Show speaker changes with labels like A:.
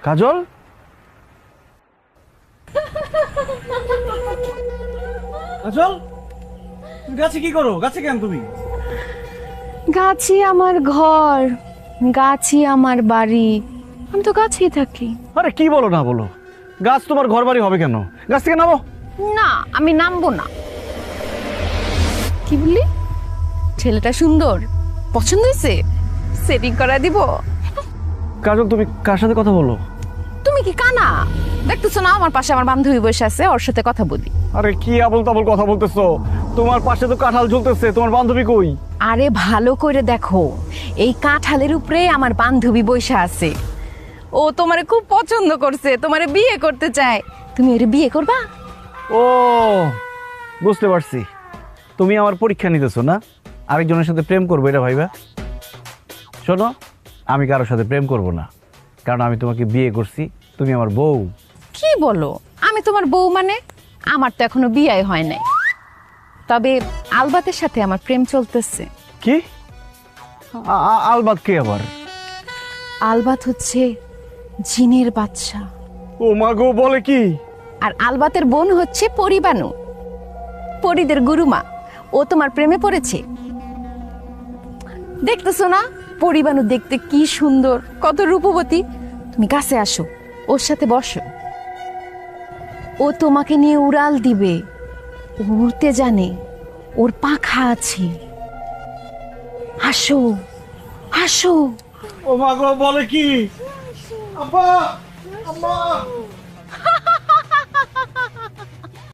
A: কাজল, কাজল, তুমি গাছে কি করো? গাছে কেন তুমি?
B: গাছই আমার ঘর, গাছই আমার বাড়ি, আমি তো গাছেই থাকি।
A: আরে কি বলো না বলো, গাছ তোমার ঘর বাড়ি হবে কেন? গাছ থেকে নামো।
B: না, আমি নামবো না। কি বললি? ছেলেটা সুন্দর, পছন্দ হয়েছে? সেটিং করা দিব।
A: কাজল, তুমি কার সাথে কথা বলো?
B: তুমি কি কানা? দেখতেছো না আমার পাশে আমার বান্ধবী বসে আছে, ওর সাথে কথা বলি।
A: আরে কি আবল তাবল কথা বলতেছো? তোমার পাশে তো কাঁঠাল ঝুলতেছে, তোমার বান্ধবী কই?
B: আরে ভালো করে দেখো, এই কাঁঠালের উপরে আমার বান্ধবী বসে আছে। ও তোমারে খুব পছন্দ করছে, তোমারে বিয়ে করতে চায়। তুমি ওরে বিয়ে করবা?
A: ও, বুঝতে পারছি, তুমি আমার পরীক্ষা নিতেছো না, আরেকজনের সাথে প্রেম করবো এটা ভাইবা। শোনো, আমি কারোর সাথে প্রেম করব না, কারণ আমি তোমাকে বিয়ে করছি, তুমি আমার বউ।
B: কি বলো? আমি তোমার বউ মানে? আমার তো এখনো বিয়ে হয় নাই, তবে আলবাতের সাথে আমার প্রেম চলতেছে।
A: কি? আলবাত কে আবার?
B: আলবাত হচ্ছে জিনের বাচ্চা,
A: ও মা গো, বলে কি?
B: আর আলবাতের বোন হচ্ছে পরিবানু, পরিদের গুরুমা। ও তোমার প্রেমে পড়েছে। দেখতেছো না পরিবানু দেখতে কি সুন্দর, কত রূপবতী। তুমি কাছে আসো, ওর সাথে বসো। ও তোমাকে নিয়ে উড়াল দিবে, ও উড়তে জানে, ওর পাখা আছে। আসো আসো।
A: ও মা গো, বলে কি? আব্বা, আম্মা।